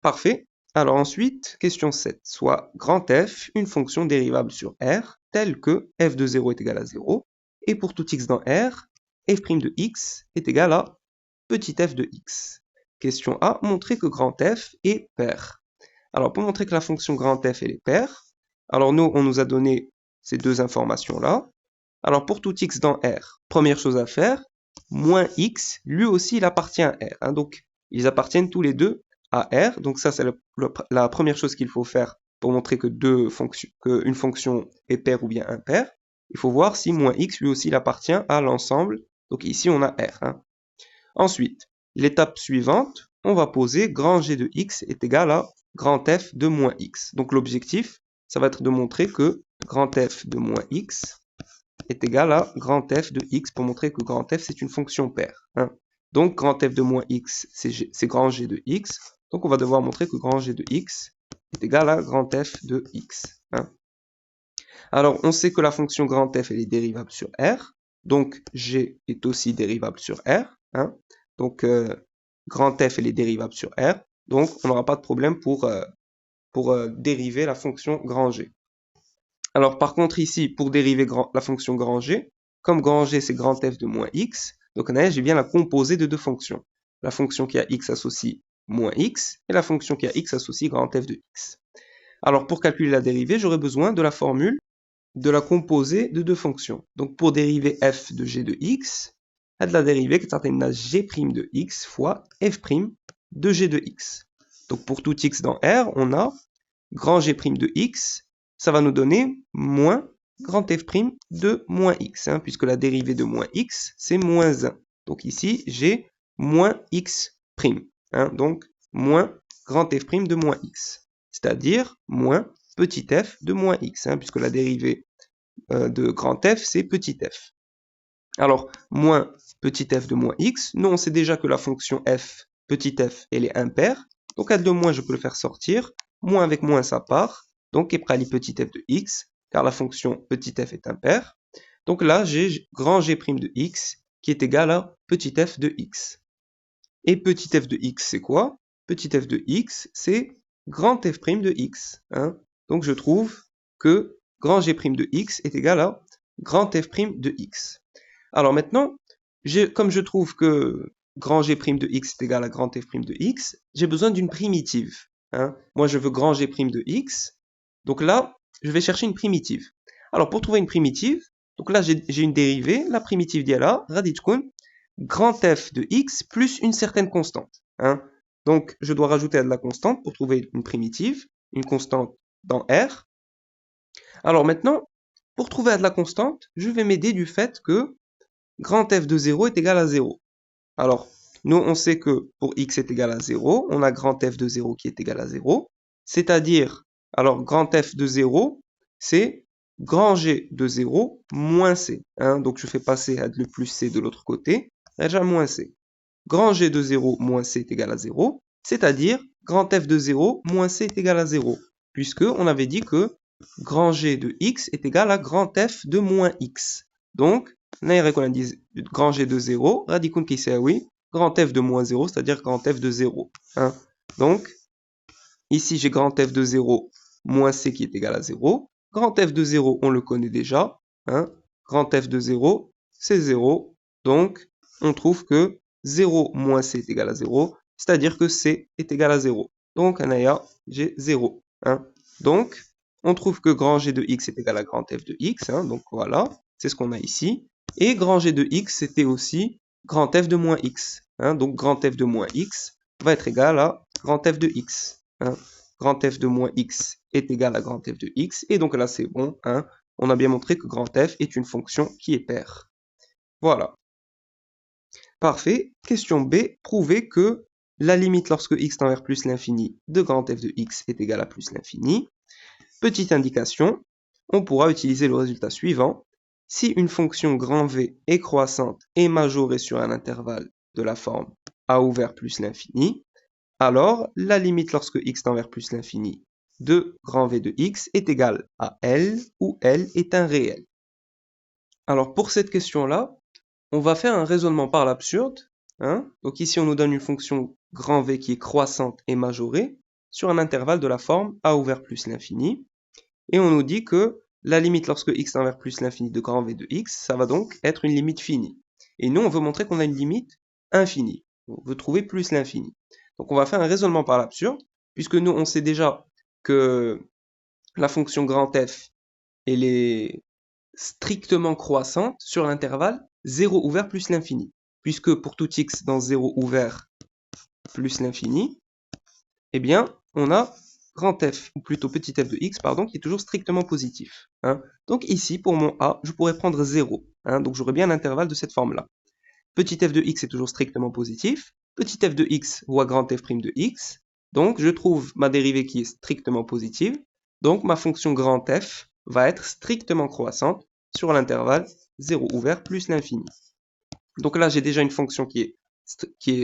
Parfait. Alors ensuite, question 7. Soit grand f, une fonction dérivable sur R, telle que f de 0 est égal à 0, et pour tout x dans R, f' de x est égal à petit f de x. Question A, montrer que grand f est pair. Alors pour montrer que la fonction grand f elle est paire, alors nous on nous a donné ces deux informations-là. Alors pour tout x dans R, première chose à faire, moins x, lui aussi il appartient à R, hein, donc ils appartiennent tous les deux à R, donc ça c'est la première chose qu'il faut faire pour montrer que une fonction est paire ou bien impaire. Il faut voir si moins x lui aussi il appartient à l'ensemble, donc ici on a R, hein. Ensuite, l'étape suivante, on va poser grand G de x est égal à grand f de moins x. Donc l'objectif, ça va être de montrer que grand f de moins x est égal à grand f de x pour montrer que grand f c'est une fonction paire, hein. Donc grand f de moins x c'est grand G de x. Donc on va devoir montrer que grand G de x est égal à grand f de x, hein. Alors on sait que la fonction grand f elle est dérivable sur R. Donc G est aussi dérivable sur R, hein. Donc grand f elle est dérivable sur R. Donc on n'aura pas de problème pour dériver la fonction grand G. Alors par contre ici, pour dériver la fonction grand G, comme grand G c'est grand f de moins x, donc j'ai bien la composée de deux fonctions. La fonction qui a x associe moins x, et la fonction qui a x associe grand f de x. Alors pour calculer la dérivée, j'aurai besoin de la formule de la composée de deux fonctions. Donc pour dériver f de g de x, de la dérivée que c'est g' de x fois f' de g de x. Donc pour tout x dans R, on a grand g' de x, ça va nous donner moins grand f' de moins x, hein, puisque la dérivée de moins x, c'est moins 1. Donc ici, j'ai moins x', hein, donc moins grand f' de moins x, c'est-à-dire moins petit f de moins x, hein, puisque la dérivée de grand f, c'est petit f. Alors, moins petit f de moins x, nous on sait déjà que la fonction f, petit f, elle est impaire, donc à 2 moins, je peux le faire sortir, moins avec moins ça part, donc éprali petit f de x, car la fonction petit f est impaire. Donc là, j'ai grand g' de x qui est égal à petit f de x. Et petit f de x, c'est quoi? Petit f de x, c'est grand f' de x, hein. Donc je trouve que grand g' de x est égal à grand f' de x. Alors maintenant, comme je trouve que grand g' de x est égal à grand f' de x, j'ai besoin d'une primitive, hein. Moi, je veux grand g' de x. Donc là, je vais chercher une primitive. Alors pour trouver une primitive, donc là j'ai une dérivée, la primitive d'il y a là, raditkoun, grand f de x plus une certaine constante, hein. Donc je dois rajouter à de la constante pour trouver une primitive, une constante dans R. Alors maintenant, pour trouver à de la constante, je vais m'aider du fait que grand f de 0 est égal à 0. Alors, nous on sait que pour x est égal à 0, on a grand f de 0 qui est égal à 0, c'est-à-dire, alors grand f de 0, c'est grand g de 0 moins c, hein. Donc je fais passer le plus c de l'autre côté, déjà moins c. Grand g de 0 moins c est égal à 0, c'est-à-dire grand f de 0 moins c est égal à 0, puisque on avait dit que grand g de x est égal à grand f de moins x. Donc, grand g de 0, radicun qui c'est oui, grand f de moins 0, c'est-à-dire grand f de 0, hein. Donc, ici j'ai grand f de 0 moins c qui est égal à 0. Grand f de 0, on le connaît déjà, hein. Grand f de 0, c'est 0. Donc, on trouve que 0 moins c est égal à 0, c'est-à-dire que c est égal à 0. Donc, j'ai 0, hein. Donc, on trouve que grand G de x est égal à grand f de x, hein, donc voilà, c'est ce qu'on a ici. Et grand G de x, c'était aussi grand f de moins x, hein, donc grand f de moins x va être égal à grand f de x. Hein. Grand f de moins x est égal à grand f de x, et donc là c'est bon, hein, on a bien montré que grand f est une fonction qui est paire. Voilà. Parfait. Question B, prouver que la limite lorsque x tend vers plus l'infini de grand f de x est égale à plus l'infini. Petite indication, on pourra utiliser le résultat suivant. Si une fonction grand V est croissante et majorée sur un intervalle de la forme a ouvert plus l'infini, alors la limite lorsque x tend vers plus l'infini de grand V de x est égale à L, où L est un réel. Alors pour cette question-là, on va faire un raisonnement par l'absurde. Hein. Donc ici, on nous donne une fonction grand V qui est croissante et majorée sur un intervalle de la forme a ouvert plus l'infini. Et on nous dit que la limite lorsque x tend vers plus l'infini de grand V de x, ça va donc être une limite finie. Et nous, on veut montrer qu'on a une limite infinie. On veut trouver plus l'infini. Donc on va faire un raisonnement par l'absurde, puisque nous, on sait déjà que la fonction grand f, elle est strictement croissante sur l'intervalle 0 ouvert plus l'infini. Puisque pour tout x dans 0 ouvert plus l'infini, eh bien, on a grand f, ou plutôt petit f de x, pardon, qui est toujours strictement positif. Hein. Donc ici, pour mon a, je pourrais prendre 0. Hein, donc j'aurais bien l'intervalle de cette forme-là. Petit f de x est toujours strictement positif. Petit f de x voit grand f' de x. Donc je trouve ma dérivée qui est strictement positive. Donc ma fonction grand f va être strictement croissante sur l'intervalle 0 ouvert plus l'infini. Donc là, j'ai déjà une fonction qui est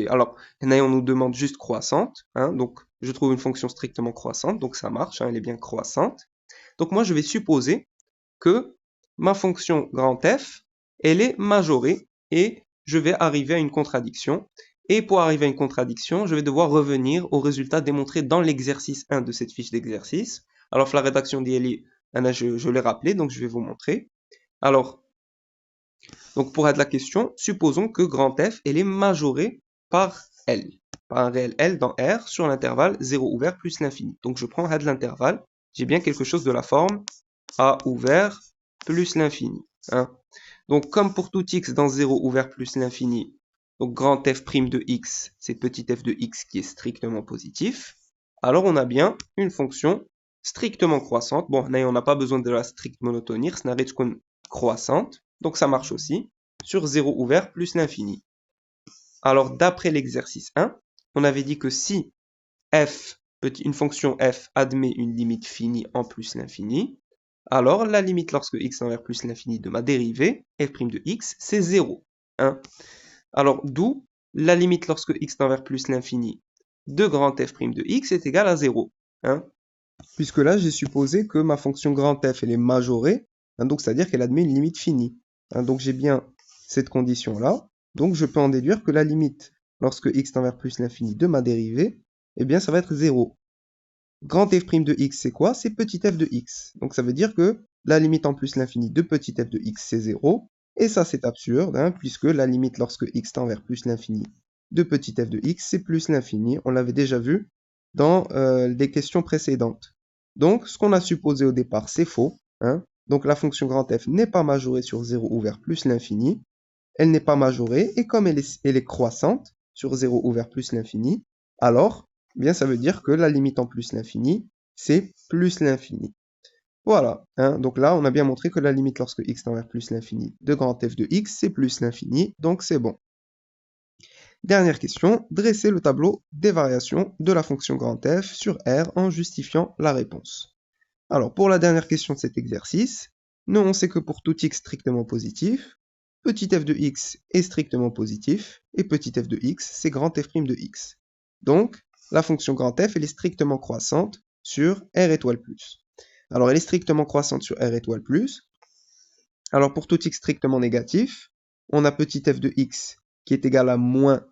alors, on nous demande juste croissante, hein, donc je trouve une fonction strictement croissante, donc ça marche, hein, elle est bien croissante. Donc moi, je vais supposer que ma fonction grand f, elle est majorée, et je vais arriver à une contradiction. Et pour arriver à une contradiction, je vais devoir revenir au résultat démontré dans l'exercice 1 de cette fiche d'exercice. Alors, la rédaction d'ILI, je l'ai rappelé, donc je vais vous montrer. Alors, donc pour être la question, supposons que grand F, elle est majorée par L, par un réel L dans R sur l'intervalle 0 ouvert plus l'infini. Donc je prends de l'intervalle, j'ai bien quelque chose de la forme A ouvert plus l'infini. Hein. Donc comme pour tout x dans 0 ouvert plus l'infini, donc grand F' de x, c'est petit f de x qui est strictement positif, alors on a bien une fonction strictement croissante. Bon, on n'a pas besoin de la stricte monotonie, c'est une croissante. Donc ça marche aussi, sur 0 ouvert plus l'infini. Alors d'après l'exercice 1, on avait dit que si f, une fonction f admet une limite finie en plus l'infini, alors la limite lorsque x tend vers plus l'infini de ma dérivée, f' de x, c'est 0. Hein. Alors d'où la limite lorsque x tend vers plus l'infini de grand f' de x est égale à 0. Hein. Puisque là, j'ai supposé que ma fonction grand f, elle est majorée, hein, donc c'est-à-dire qu'elle admet une limite finie. Hein, donc j'ai bien cette condition-là. Donc je peux en déduire que la limite, lorsque x tend vers plus l'infini de ma dérivée, eh bien ça va être 0. Grand f' de x, c'est quoi? C'est petit f de x. Donc ça veut dire que la limite en plus l'infini de petit f de x, c'est 0. Et ça, c'est absurde, hein, puisque la limite lorsque x tend vers plus l'infini de petit f de x, c'est plus l'infini. On l'avait déjà vu dans les questions précédentes. Donc, ce qu'on a supposé au départ, c'est faux. Hein. Donc, la fonction grand f n'est pas majorée sur 0 ouvert plus l'infini. Elle n'est pas majorée, et comme elle est croissante sur 0 ouvert plus l'infini, alors, eh bien, ça veut dire que la limite en plus l'infini, c'est plus l'infini. Voilà. Hein. Donc là, on a bien montré que la limite lorsque x tend vers plus l'infini de grand f de x, c'est plus l'infini, donc c'est bon. Dernière question, dressez le tableau des variations de la fonction grand f sur R en justifiant la réponse. Alors, pour la dernière question de cet exercice, nous, on sait que pour tout x strictement positif, petit f de x est strictement positif, et petit f de x, c'est grand f' de x. Donc, la fonction grand f, elle est strictement croissante sur R étoile plus. Alors, elle est strictement croissante sur R étoile plus. Alors, pour tout x strictement négatif, on a petit f de x qui est égal à moins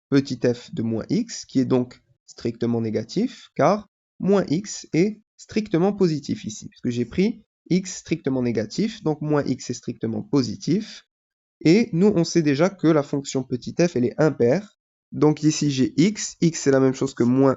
petit f de moins x, qui est donc strictement négatif, car moins x est strictement positif ici, puisque j'ai pris x strictement négatif, donc moins x est strictement positif. Et nous, on sait déjà que la fonction petit f, elle est impaire. Donc ici, j'ai x c'est la même chose que moins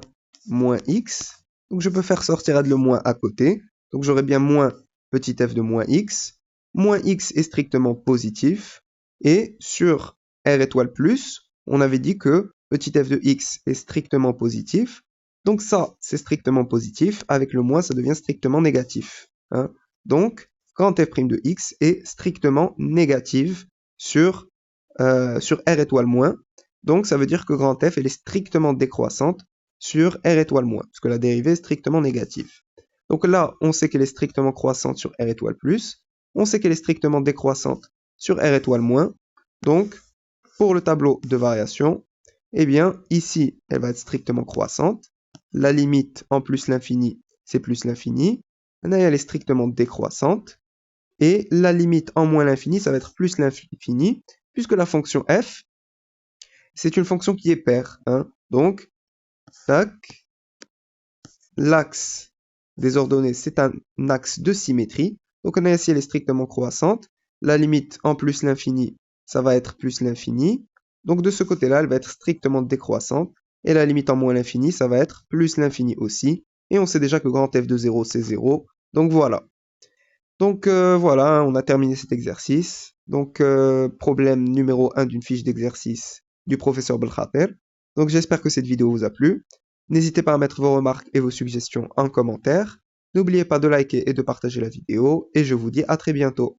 x. Donc je peux faire sortir le moins à côté. Donc j'aurai bien moins petit f de moins x. Moins x est strictement positif. Et sur R étoile plus, on avait dit que petit f de x est strictement positif. Donc ça, c'est strictement positif. Avec le moins, ça devient strictement négatif. Hein. Donc, grand f' de x est strictement négative sur R étoile moins. Donc, ça veut dire que grand F, elle est strictement décroissante sur R étoile moins, parce que la dérivée est strictement négative. Donc là, on sait qu'elle est strictement croissante sur R étoile plus. On sait qu'elle est strictement décroissante sur R étoile moins. Donc, pour le tableau de variation, eh bien, ici, elle va être strictement croissante. La limite en plus l'infini, c'est plus l'infini. Là, elle est strictement décroissante. Et la limite en moins l'infini, ça va être plus l'infini, puisque la fonction f, c'est une fonction qui est paire. Hein. Donc, tac, l'axe des ordonnées, c'est un axe de symétrie. Donc, on a ici, elle est strictement croissante. La limite en plus l'infini, ça va être plus l'infini. Donc, de ce côté-là, elle va être strictement décroissante. Et la limite en moins l'infini, ça va être plus l'infini aussi. Et on sait déjà que grand f de 0, c'est 0. Donc, voilà. Donc voilà, on a terminé cet exercice. Donc problème numéro 1 d'une fiche d'exercice du professeur Belkhater. Donc j'espère que cette vidéo vous a plu. N'hésitez pas à mettre vos remarques et vos suggestions en commentaire. N'oubliez pas de liker et de partager la vidéo et je vous dis à très bientôt.